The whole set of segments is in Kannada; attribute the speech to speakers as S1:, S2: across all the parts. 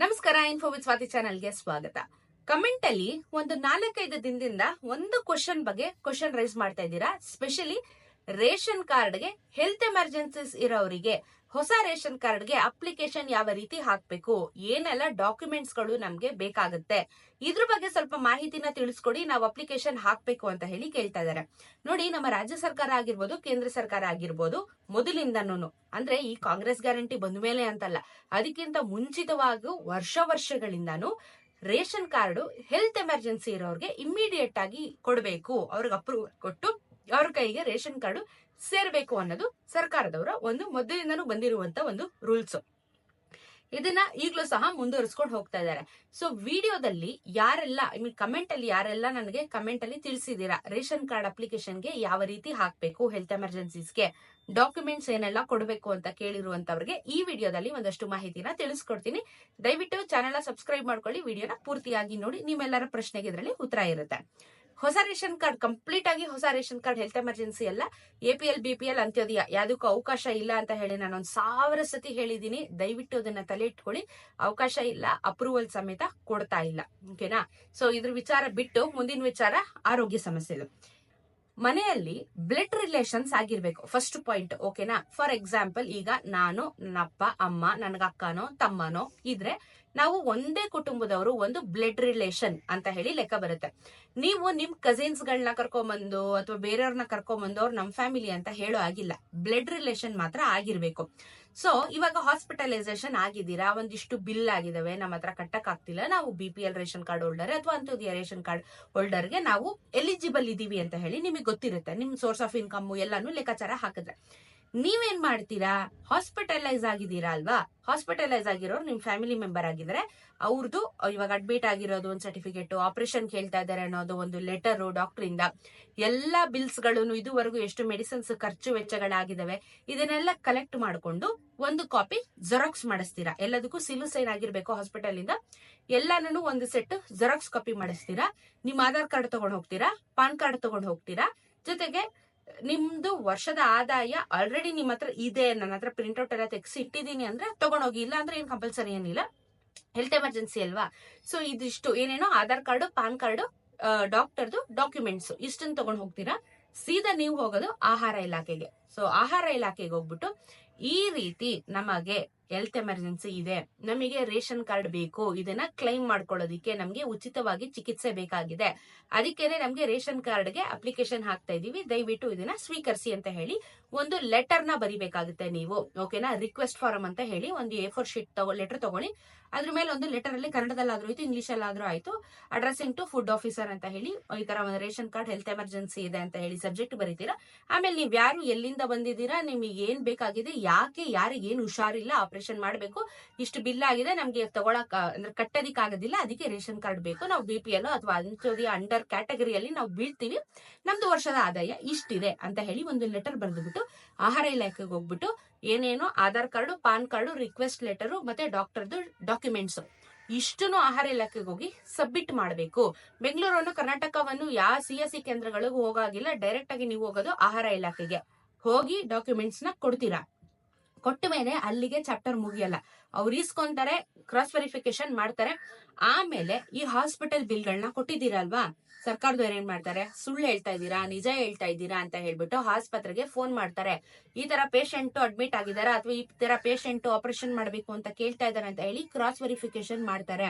S1: ನಮಸ್ಕಾರ, ಇನ್ಫೋ ವಿತ್ ಸ್ವಾತಿ ಚಾನೆಲ್ಗೆ ಸ್ವಾಗತ. ಕಮೆಂಟ್ ಅಲ್ಲಿ ಒಂದು 4-5 ದಿನದಿಂದ ಒಂದು ಕ್ವಶನ್ ಬಗ್ಗೆ ಕ್ವಶನ್ ರೈಸ್ ಮಾಡ್ತಾ ಇದ್ದೀರಾ. ಸ್ಪೆಷಲಿ ರೇಷನ್ ಕಾರ್ಡ್ಗೆ ಹೆಲ್ತ್ ಎಮರ್ಜೆನ್ಸೀಸ್ ಇರೋರಿಗೆ ಹೊಸ ರೇಷನ್ ಕಾರ್ಡ್ಗೆ ಅಪ್ಲಿಕೇಶನ್ ಯಾವ ರೀತಿ ಹಾಕ್ಬೇಕು, ಏನೆಲ್ಲ ಡಾಕ್ಯುಮೆಂಟ್ಸ್ ಗಳು ನಮ್ಗೆ ಬೇಕಾಗುತ್ತೆ, ಇದ್ರ ಬಗ್ಗೆ ಸ್ವಲ್ಪ ಮಾಹಿತಿನ ತಿಳಿಸ್ಕೊಡಿ, ನಾವು ಅಪ್ಲಿಕೇಶನ್ ಹಾಕ್ಬೇಕು ಅಂತ ಹೇಳಿ ಕೇಳ್ತಾ ಇದಾರೆ. ನೋಡಿ, ನಮ್ಮ ರಾಜ್ಯ ಸರ್ಕಾರ ಆಗಿರ್ಬೋದು, ಕೇಂದ್ರ ಸರ್ಕಾರ ಆಗಿರ್ಬೋದು, ಮೊದಲಿಂದನೂ ಅಂದ್ರೆ ಈ ಕಾಂಗ್ರೆಸ್ ಗ್ಯಾರಂಟಿ ಬಂದ ಮೇಲೆ ಅಂತಲ್ಲ, ಅದಕ್ಕಿಂತ ಮುಂಚಿತವಾಗಿ ವರ್ಷಗಳಿಂದಾನು ರೇಷನ್ ಕಾರ್ಡ್ ಹೆಲ್ತ್ ಎಮರ್ಜೆನ್ಸಿ ಇರೋರಿಗೆ ಇಮಿಡಿಯೇಟ್ ಆಗಿ ಕೊಡಬೇಕು, ಅವ್ರಿಗೆ ಅಪ್ರೂವಲ್ ಕೊಟ್ಟು ಅವ್ರ ಕೈಗೆ ರೇಷನ್ ಕಾರ್ಡ್ ಸೇರ್ಬೇಕು ಅನ್ನೋದು ಸರ್ಕಾರದವರ ಒಂದು ಮೊದಲಿಂದನೂ ಬಂದಿರುವಂತ ಒಂದು ರೂಲ್ಸ್. ಇದನ್ನ ಈಗಲೂ ಸಹ ಮುಂದುವರಿಸ್ಕೊಂಡು ಹೋಗ್ತಾ ಇದ್ದಾರೆ. ಸೊ ವಿಡಿಯೋದಲ್ಲಿ ಯಾರೆಲ್ಲ ಕಮೆಂಟ್ ಅಲ್ಲಿ ಯಾರೆಲ್ಲ ನನಗೆ ಕಮೆಂಟ್ ಅಲ್ಲಿ ತಿಳಿಸಿದೀರಾ ರೇಷನ್ ಕಾರ್ಡ್ ಅಪ್ಲಿಕೇಶನ್ಗೆ ಯಾವ ರೀತಿ ಹಾಕ್ಬೇಕು, ಹೆಲ್ತ್ ಎಮರ್ಜೆನ್ಸೀಸ್ಗೆ ಡಾಕ್ಯುಮೆಂಟ್ಸ್ ಏನೆಲ್ಲ ಕೊಡಬೇಕು ಅಂತ ಕೇಳಿರುವಂತವ್ರಿಗೆ ಈ ವಿಡಿಯೋದಲ್ಲಿ ಒಂದಷ್ಟು ಮಾಹಿತಿನ ತಿಳಿಸ್ಕೊಡ್ತೀನಿ. ದಯವಿಟ್ಟು ಚಾನೆಲ್ ಸಬ್ಸ್ಕ್ರೈಬ್ ಮಾಡ್ಕೊಳ್ಳಿ, ವಿಡಿಯೋನ ಪೂರ್ತಿಯಾಗಿ ನೋಡಿ, ನಿಮ್ಮೆಲ್ಲರ ಪ್ರಶ್ನೆಗೆ ಇದರಲ್ಲಿ ಉತ್ತರ ಇರುತ್ತೆ. ಹೊಸ ರೇಷನ್ ಕಾರ್ಡ್ ಕಂಪ್ಲೀಟ್ ಆಗಿ ಹೊಸ ರೇಷನ್ ಕಾರ್ಡ್ ಹೆಲ್ತ್ ಎಮರ್ಜೆನ್ಸಿ ಎಲ್ಲ APL BPL ಅಂತ್ಯೋದಯ ಯಾವುದಕ್ಕೂ ಅವಕಾಶ ಇಲ್ಲ ಅಂತ ಹೇಳಿ ನಾನು 1000 ಸತಿ ಹೇಳಿದೀನಿ. ದಯವಿಟ್ಟು ಅದನ್ನ ತಲೆ ಇಟ್ಕೊಳ್ಳಿ, ಅವಕಾಶ ಇಲ್ಲ, ಅಪ್ರೂವಲ್ ಸಮೇತ ಕೊಡ್ತಾ ಇಲ್ಲ. ಓಕೆನಾ? ಸೊ ಇದ್ರ ವಿಚಾರ ಬಿಟ್ಟು ಮುಂದಿನ ವಿಚಾರ ಆರೋಗ್ಯ ಸಮಸ್ಯೆಗಳು. ಮನೆಯಲ್ಲಿ ಬ್ಲಡ್ ರಿಲೇಷನ್ಸ್ ಆಗಿರ್ಬೇಕು, ಫಸ್ಟ್ ಪಾಯಿಂಟ್. ಓಕೆನಾ? ಫಾರ್ ಎಕ್ಸಾಂಪಲ್, ಈಗ ನಾನು, ನನ್ನ ಅಪ್ಪ ಅಮ್ಮ, ನನಗ ಅಕ್ಕನೋ ತಮ್ಮನೋ ಇದ್ರೆ ನಾವು ಒಂದೇ ಕುಟುಂಬದವರು, ಒಂದು ಬ್ಲಡ್ ರಿಲೇಷನ್ ಅಂತ ಹೇಳಿ ಲೆಕ್ಕ ಬರುತ್ತೆ. ನೀವು ನಿಮ್ ಕಸಿನ್ಸ್ ಗಳನ್ನ ಕರ್ಕೊಂಬಂದು ಅಥವಾ ಬೇರೆಯವ್ರನ್ನ ಕರ್ಕೊಂಬಂದು ಅವ್ರು ನಮ್ ಫ್ಯಾಮಿಲಿ ಅಂತ ಹೇಳೋ ಆಗಿಲ್ಲ, ಬ್ಲಡ್ ರಿಲೇಷನ್ ಮಾತ್ರ ಆಗಿರ್ಬೇಕು. ಸೊ ಇವಾಗ ಹಾಸ್ಪಿಟಲೈಸೇಷನ್ ಆಗಿದ್ದೀರಾ, ಒಂದಿಷ್ಟು ಬಿಲ್ ಆಗಿದಾವೆ, ನಮ್ಮ ಹತ್ರ ಕಟ್ಟಕ್ ಆಗ್ತಿಲ್ಲ, ನಾವು BPL ರೇಷನ್ ಕಾರ್ಡ್ ಹೋಲ್ಡರ್ ಅಥವಾ ಅಂತ್ಯೋದಯ ರೇಷನ್ ಕಾರ್ಡ್ ಹೋಲ್ಡರ್ಗೆ ನಾವು ಎಲಿಜಿಬಲ್ ಇದೀವಿ ಅಂತ ಹೇಳಿ ನಿಮಗೆ ಗೊತ್ತಿರುತ್ತೆ. ನಿಮ್ ಸೋರ್ಸ್ ಆಫ್ ಇನ್ಕಮ್ ಎಲ್ಲಾನು ಲೆಕ್ಕಾಚಾರ ಹಾಕಿದ್ರೆ ನೀವೇನ್ ಮಾಡ್ತೀರಾ? ಹಾಸ್ಪಿಟಲೈಸ್ ಆಗಿದ್ದೀರಾ ಅಲ್ವಾ? ಹಾಸ್ಪಿಟಲೈಸ್ ಆಗಿರೋರು ನಿಮ್ ಫ್ಯಾಮಿಲಿ ಮೆಂಬರ್ ಆಗಿದ್ರೆ ಅವ್ರದ್ದು ಇವಾಗ ಅಡ್ಮಿಟ್ ಆಗಿರೋದು ಒಂದು ಸರ್ಟಿಫಿಕೇಟ್, ಆಪರೇಷನ್ ಕೇಳ್ತಾ ಇದಾರೆ ಅನ್ನೋದು ಒಂದು ಲೆಟರ್ ಡಾಕ್ಟರ್ ಇಂದ, ಎಲ್ಲಾ ಬಿಲ್ಸ್ ಗಳನ್ನು ಇದುವರೆಗೂ ಎಷ್ಟು ಮೆಡಿಸಿನ್ಸ್ ಖರ್ಚು ವೆಚ್ಚಗಳಾಗಿದಾವೆ ಇದನ್ನೆಲ್ಲ ಕಲೆಕ್ಟ್ ಮಾಡ್ಕೊಂಡು ಒಂದು ಕಾಪಿ ಜೆರಾಕ್ಸ್ ಮಾಡಿಸ್ತೀರಾ. ಎಲ್ಲದಕ್ಕೂ ಸಿಲು ಸೈನ್ ಆಗಿರ್ಬೇಕು ಹಾಸ್ಪಿಟಲ್ ಇಂದ. ಎಲ್ಲಾನು ಒಂದು ಸೆಟ್ ಜೆರಾಕ್ಸ್ ಕಾಪಿ ಮಾಡಿಸ್ತೀರಾ. ನಿಮ್ ಆಧಾರ್ ಕಾರ್ಡ್ ತಗೊಂಡ್ ಹೋಗ್ತೀರಾ, ಪಾನ್ ಕಾರ್ಡ್ ತಗೊಂಡ್ ಹೋಗ್ತೀರಾ, ಜೊತೆಗೆ ನಿಮ್ದು ವರ್ಷದ ಆದಾಯ ಆಲ್ರೆಡಿ ನಿಮ್ ಹತ್ರ ಇದೆ, ನನ್ನ ಹತ್ರ ಪ್ರಿಂಟ್ಔಟ್ ಎಲ್ಲ ತೆಗ್ಸಿ ಇಟ್ಟಿದೀನಿ ಅಂದ್ರೆ ತಗೊಂಡೋಗಿ, ಇಲ್ಲ ಅಂದ್ರೆ ಏನ್ ಕಂಪಲ್ಸರಿ ಏನಿಲ್ಲ, ಹೆಲ್ತ್ ಎಮರ್ಜೆನ್ಸಿ ಅಲ್ವಾ. ಸೊ ಇದಿಷ್ಟು ಏನೇನೋ ಆಧಾರ್ ಕಾರ್ಡ್, ಪಾನ್ ಕಾರ್ಡ್, ಡಾಕ್ಟರ್ದು ಡಾಕ್ಯುಮೆಂಟ್ಸ್ ಇಷ್ಟನ್ನ ತಗೊಂಡ್ ಹೋಗ್ತೀರಾ. ಸೀದಾ ನೀವು ಹೋಗೋದು ಆಹಾರ ಇಲಾಖೆಗೆ. ಸೊ ಆಹಾರ ಇಲಾಖೆಗೆ ಹೋಗ್ಬಿಟ್ಟು ಈ ರೀತಿ ನಮಗೆ ಹೆಲ್ತ್ ಎಮರ್ಜೆನ್ಸಿ ಇದೆ, ನಮಗೆ ರೇಷನ್ ಕಾರ್ಡ್ ಬೇಕು, ಇದನ್ನ ಕ್ಲೈಮ್ ಮಾಡ್ಕೊಳ್ಳೋದಿಕ್ಕೆ ನಮ್ಗೆ ಉಚಿತವಾಗಿ ಚಿಕಿತ್ಸೆ ಬೇಕಾಗಿದೆ, ಅದಕ್ಕೇನೆ ನಮ್ಗೆ ರೇಷನ್ ಕಾರ್ಡ್ಗೆ ಅಪ್ಲಿಕೇಶನ್ ಹಾಕ್ತಾ ಇದೀವಿ, ದಯವಿಟ್ಟು ಇದನ್ನ ಸ್ವೀಕರಿಸಿ ಅಂತ ಹೇಳಿ ಒಂದು ಲೆಟರ್ ನ ಬರಿಬೇಕಾಗುತ್ತೆ ನೀವು. ಓಕೆನಾ? ರಿಕ್ವೆಸ್ಟ್ ಫಾರಂ ಅಂತ ಹೇಳಿ ಒಂದು A4 ಶೀಟ್ ಲೆಟರ್ ತಗೊಳ್ಳಿ. ಅದ್ರ ಮೇಲೆ ಒಂದು ಲೆಟರ್ ಅಲ್ಲಿ ಕನ್ನಡದಲ್ಲಾದ್ರೂ ಆಯ್ತು, ಇಂಗ್ಲಿಷ್ ಅಲ್ಲಾದ್ರೂ ಆಯ್ತು, ಅಡ್ರೆಸಿಂಗ್ ಟು ಫುಡ್ ಆಫೀಸರ್ ಅಂತ ಹೇಳಿ ಈ ತರ ಒಂದು ರೇಷನ್ ಕಾರ್ಡ್ ಹೆಲ್ತ್ ಎಮರ್ಜೆನ್ಸಿ ಇದೆ ಅಂತ ಹೇಳಿ ಸಬ್ಜೆಕ್ಟ್ ಬರೀತೀರಾ. ಆಮೇಲೆ ನೀವ್ ಯಾರು, ಎಲ್ಲಿಂದ ಬಂದಿದ್ದೀರಾ, ನಿಮಗೆ ಏನ್ ಬೇಕಾಗಿದೆ, ಯಾಕೆ, ಯಾರಿಗೆ ಏನ್ ಹುಷಾರಿಲ್ಲ, ಆಪರೇಷನ್ ಮಾಡ್ಬೇಕು, ಇಷ್ಟು ಬಿಲ್ ಆಗಿದೆ, ನಮ್ಗೆ ತಗೊಳಕ್ ಅಂದ್ರೆ ಕಟ್ಟೋದಿಕ್ ಆಗೋದಿಲ್ಲ, ಅದಕ್ಕೆ ರೇಷನ್ ಕಾರ್ಡ್ ಬೇಕು, ನಾವು BPL ಅಥವಾ ಅಂತ್ಯೋದಯ ಅಂಡರ್ ಕ್ಯಾಟಗರಿಯಲ್ಲಿ ನಾವು ಬೀಳ್ತೀವಿ, ನಮ್ದು ವರ್ಷದ ಆದಾಯ ಇಷ್ಟಿದೆ ಅಂತ ಹೇಳಿ ಒಂದು ಲೆಟರ್ ಬರೆದ್ಬಿಟ್ಟು ಆಹಾರ ಇಲಾಖೆಗೆ ಹೋಗ್ಬಿಟ್ಟು ಏನೇನೋ Aadhaar card, PAN card, request letter ಮತ್ತೆ ಡಾಕ್ಟರ್ದು ಡಾಕ್ಯುಮೆಂಟ್ಸ್ ಇಷ್ಟನ್ನು ಆಹಾರ ಇಲಾಖೆಗೆ ಹೋಗಿ ಸಬ್ಮಿಟ್ ಮಾಡಬೇಕು. ಬೆಂಗಳೂರನ್ನು, ಕರ್ನಾಟಕವನ್ನು ಯಾವ CSC ಕೇಂದ್ರಗಳಿಗೂ ಹೋಗಾಗಿಲ್ಲ, ಡೈರೆಕ್ಟ್ ಆಗಿ ನೀವು ಹೋಗೋದು ಆಹಾರ ಇಲಾಖೆಗೆ ಹೋಗಿ ಡಾಕ್ಯುಮೆಂಟ್ಸ್ ನ ಕೊಡ್ತೀರಾ. ಕೊಟ್ಟ ಮೇಲೆ ಅಲ್ಲಿಗೆ ಚಾಪ್ಟರ್ ಮುಗಿಯಲ್ಲ, ಅವ್ರು ಇಸ್ಕೊಂತಾರೆ, ಕ್ರಾಸ್ ವೆರಿಫಿಕೇಶನ್ ಮಾಡ್ತಾರೆ. ಆಮೇಲೆ ಈ ಹಾಸ್ಪಿಟಲ್ ಬಿಲ್ಗಳನ್ನ ಕೊಟ್ಟಿದ್ದೀರಲ್ವಾ, ಸರ್ಕಾರದವ್ರು ಏನ್ ಮಾಡ್ತಾರೆ, ಸುಳ್ಳು ಹೇಳ್ತಾ ಇದ್ದೀರಾ, ನಿಜ ಹೇಳ್ತಾ ಇದ್ದೀರಾ ಅಂತ ಹೇಳ್ಬಿಟ್ಟು ಆಸ್ಪತ್ರೆಗೆ ಫೋನ್ ಮಾಡ್ತಾರೆ. ಈ ತರ ಪೇಷಂಟ್ ಅಡ್ಮಿಟ್ ಆಗಿದಾರ ಅಥವಾ ಈ ತರ ಪೇಷಂಟ್ ಆಪರೇಷನ್ ಮಾಡ್ಬೇಕು ಅಂತ ಕೇಳ್ತಾ ಇದಾರೆ ಅಂತ ಹೇಳಿ ಕ್ರಾಸ್ ವೆರಿಫಿಕೇಶನ್ ಮಾಡ್ತಾರೆ.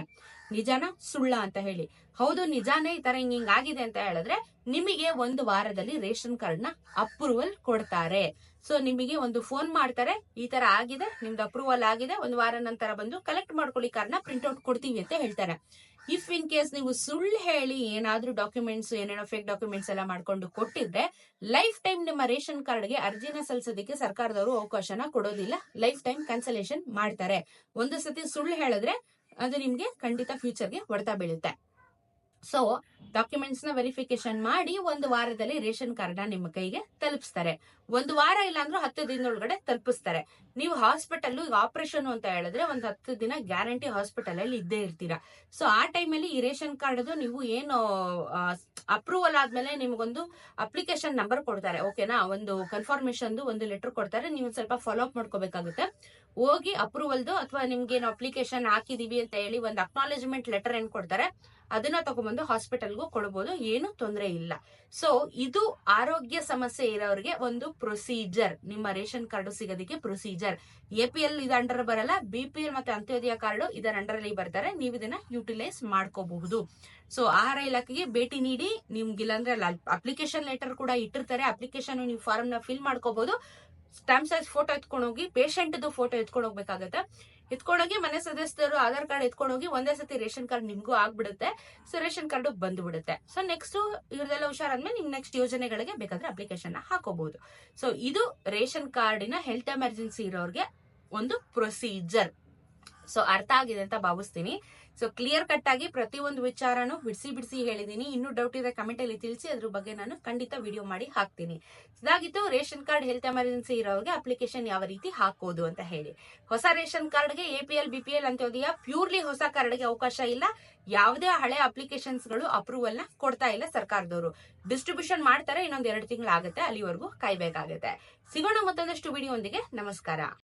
S1: ನಿಜಾನ ಸುಳ್ಳ ಅಂತ ಹೇಳಿ, ಹೌದು ನಿಜಾನೇ, ಈ ತರ ಹಿಂಗ್ ಆಗಿದೆ ಅಂತ ಹೇಳಿದ್ರೆ ನಿಮಗೆ 1 ವಾರದಲ್ಲಿ ರೇಷನ್ ಕಾರ್ಡ್ ನ ಅಪ್ರೂವಲ್ ಕೊಡ್ತಾರೆ. ಸೊ ನಿಮಗೆ ಒಂದು ಫೋನ್ ಮಾಡ್ತಾರೆ, ಈ ತರ ಆಗಿದೆ, ನಿಮ್ದು ಅಪ್ರೂವಲ್ ಆಗಿದೆ, 1 ವಾರ ನಂತರ ಬಂದು ಕಲೆಕ್ಟ್ ಮಾಡ್ಕೊಳ್ಳಿ ಕಾರ್ಡ್ನ, ಪ್ರಿಂಟ್ಔಟ್ ಕೊಡ್ತೀವಿ ಅಂತ ಹೇಳ್ತಾರೆ. ಇಫ್ ಇನ್ ಕೇಸ್ ನೀವು ಸುಳ್ಳು ಹೇಳಿ ಏನಾದ್ರೂ ಡಾಕ್ಯುಮೆಂಟ್ಸ್, ಏನೇನೋ ಫೇಕ್ ಡಾಕ್ಯುಮೆಂಟ್ಸ್ ಎಲ್ಲ ಮಾಡ್ಕೊಂಡು ಕೊಟ್ಟಿದ್ರೆ ಲೈಫ್ ಟೈಮ್ ನಿಮ್ಮ ರೇಷನ್ ಕಾರ್ಡ್ಗೆ ಅರ್ಜಿನ ಸಲ್ಲಿಸೋದಕ್ಕೆ ಸರ್ಕಾರದವರು ಅವಕಾಶನ ಕೊಡೋದಿಲ್ಲ, ಲೈಫ್ ಟೈಮ್ ಕ್ಯಾನ್ಸಲೇಷನ್ ಮಾಡ್ತಾರೆ. ಒಂದು ಸತಿ ಸುಳ್ಳು ಹೇಳಿದ್ರೆ ಅದು ನಿಮ್ಗೆ ಖಂಡಿತ ಫ್ಯೂಚರ್ಗೆ ಹೊಡೆತ ಬೀಳುತ್ತೆ. ಸೊ ಡಾಕ್ಯುಮೆಂಟ್ಸ್ ನ ವೆರಿಫಿಕೇಶನ್ ಮಾಡಿ 1 ವಾರದಲ್ಲಿ ರೇಷನ್ ಕಾರ್ಡ್ ನ ನಿಮ್ಮ ಕೈಗೆ ತಲುಪಿಸ್ತಾರೆ. 1 ವಾರ ಇಲ್ಲ ಅಂದ್ರೂ 10 ದಿನದೊಳಗಡೆ ತಲುಪಿಸ್ತಾರೆ. ನೀವು ಹಾಸ್ಪಿಟಲ್ ಆಪರೇಷನ್ ಅಂತ ಹೇಳಿದ್ರೆ ಒಂದು 10 ದಿನ ಗ್ಯಾರಂಟಿ ಹಾಸ್ಪಿಟಲ್ ಅಲ್ಲಿ ಇದ್ದೇ ಇರ್ತೀರಾ. ಸೊ ಆ ಟೈಮಲ್ಲಿ ಈ ರೇಷನ್ ಕಾರ್ಡ್ ನೀವು ಏನು ಅಪ್ರೂವಲ್ ಆದ್ಮೇಲೆ ನಿಮ್ಗೊಂದು ಅಪ್ಲಿಕೇಶನ್ ನಂಬರ್ ಕೊಡ್ತಾರೆ, ಓಕೆನಾ, ಒಂದು ಕನ್ಫರ್ಮೇಶನ್ ಒಂದು ಲೆಟರ್ ಕೊಡ್ತಾರೆ. ನೀವು ಸ್ವಲ್ಪ ಫಾಲೋ ಅಪ್ ಮಾಡ್ಕೋಬೇಕಾಗುತ್ತೆ. ಹೋಗಿ ಅಪ್ರೂವಲ್ದು ಅಥವಾ ನಿಮ್ಗೆ ಏನು ಅಪ್ಲಿಕೇಶನ್ ಹಾಕಿದೀವಿ ಅಂತ ಹೇಳಿ ಒಂದು ಅಕ್ನಾಲೇಜ್ಮೆಂಟ್ ಲೆಟರ್ ಏನ್ ಕೊಡ್ತಾರೆ ಅದನ್ನ ತಗೊಂಡ್ಬಂದು ಹಾಸ್ಪಿಟಲ್ಗೂ ಕೊಡಬಹುದು, ಏನು ತೊಂದರೆ ಇಲ್ಲ. ಸೊ ಇದು ಆರೋಗ್ಯ ಸಮಸ್ಯೆ ಇರೋರಿಗೆ ಒಂದು ಪ್ರೊಸೀಜರ್. ನಿಮ್ಮ ರೇಷನ್ ಕಾರ್ಡ್ ಸಿಗೋದಕ್ಕೆ ಪ್ರೊಸೀಜರ್. APL ಇದು ಅಂಡರ್ ಬರಲ್ಲ, BPL ಮತ್ತೆ ಅಂತ್ಯೋದಯ ಕಾರ್ಡ್ ಇದರ ಅಂಡರ್ ಅಲ್ಲಿ ಬರ್ತಾರೆ. ನೀವು ಇದನ್ನ ಯುಟಿಲೈಸ್ ಮಾಡ್ಕೋಬಹುದು. ಸೊ ಆಹಾರ ಇಲಾಖೆಗೆ ಭೇಟಿ ನೀಡಿ. ನಿಮ್ಗಿಲ್ಲಾಂದ್ರೆ ಅಪ್ಲಿಕೇಶನ್ ಲೆಟರ್ ಕೂಡ ಇಟ್ಟಿರ್ತಾರೆ. ಅಪ್ಲಿಕೇಶನ್ ನೀವು ಫಾರ್ಮ್ ನ ಫಿಲ್ ಮಾಡ್ಕೋಬಹುದು. ಸ್ಟಾಂಪ್ ಸೈಜ್ ಫೋಟೋ ಎತ್ಕೊಂಡೋಗಿ, ಪೇಷಂಟ್ ಫೋಟೋ ಎತ್ಕೊಂಡು ಹೋಗ್ಬೇಕಾಗತ್ತೆ. ಎತ್ಕೊಂಡೋಗಿ ಮನೆ ಸದಸ್ಯರು ಆಧಾರ್ ಕಾರ್ಡ್ ಎತ್ಕೊಂಡೋಗಿ ಒಂದೇ ಸತಿ ರೇಷನ್ ಕಾರ್ಡ್ ನಿಮ್ಗೂ ಆಗ್ಬಿಡುತ್ತೆ. ಸೊ ರೇಷನ್ ಕಾರ್ಡ್ ಬಂದ್ಬಿಡುತ್ತೆ. ಸೊ ನೆಕ್ಸ್ಟ್ ಇವ್ರದೆಲ್ಲ ಹುಷಾರಾದ್ಮೇಲೆ ನಿಮ್ ನೆಕ್ಸ್ಟ್ ಯೋಜನೆಗಳಿಗೆ ಬೇಕಾದ್ರೆ ಅಪ್ಲಿಕೇಶನ್ ಹಾಕೋಬಹುದು. ಸೊ ಇದು ರೇಷನ್ ಕಾರ್ಡಿನ ಹೆಲ್ತ್ ಎಮರ್ಜೆನ್ಸಿ ಇರೋರಿಗೆ ಒಂದು ಪ್ರೊಸೀಜರ್. ಸೊ ಅರ್ಥ ಆಗಿದೆ ಅಂತ ಭಾವಿಸ್ತೀನಿ. ಸೊ ಕ್ಲಿಯರ್ ಕಟ್ ಆಗಿ ಪ್ರತಿಯೊಂದು ವಿಚಾರನು ಬಿಡಿಸಿ ಹೇಳಿದೀನಿ. ಇನ್ನೂ ಡೌಟ್ ಇದೆ ಕಮೆಂಟ್ ಅಲ್ಲಿ ತಿಳಿಸಿ, ಅದ್ರ ಬಗ್ಗೆ ನಾನು ಖಂಡಿತ ವಿಡಿಯೋ ಮಾಡಿ ಹಾಕ್ತೀನಿ. ಇದಾಗಿತ್ತು ರೇಷನ್ ಕಾರ್ಡ್ ಹೆಲ್ತ್ ಎಮರ್ಜೆನ್ಸಿ ಇರೋರಿಗೆ ಅಪ್ಲಿಕೇಶನ್ ಯಾವ ರೀತಿ ಹಾಕೋದು ಅಂತ ಹೇಳಿ. ಹೊಸ ರೇಷನ್ ಕಾರ್ಡ್ಗೆ APL BPL ಅಂತ್ಯೋದಯ ಪ್ಯೂರ್ಲಿ ಹೊಸ ಕಾರ್ಡ್ಗೆ ಅವಕಾಶ ಇಲ್ಲ. ಯಾವುದೇ ಹಳೆ ಅಪ್ಲಿಕೇಶನ್ಸ್ ಗಳು ಅಪ್ರೂವಲ್ ನ ಕೊಡ್ತಾ ಇಲ್ಲ ಸರ್ಕಾರದವರು. ಡಿಸ್ಟ್ರಿಬ್ಯೂಷನ್ ಮಾಡ್ತಾರೆ, ಇನ್ನೊಂದ್ 2 ತಿಂಗಳು ಆಗುತ್ತೆ, ಅಲ್ಲಿವರೆಗೂ ಕಾಯ್ಬೇಕಾಗುತ್ತೆ. ಸಿಗೋಣ ಮತ್ತೊಂದಷ್ಟು ವಿಡಿಯೋ ಒಂದಿಗೆ. ನಮಸ್ಕಾರ.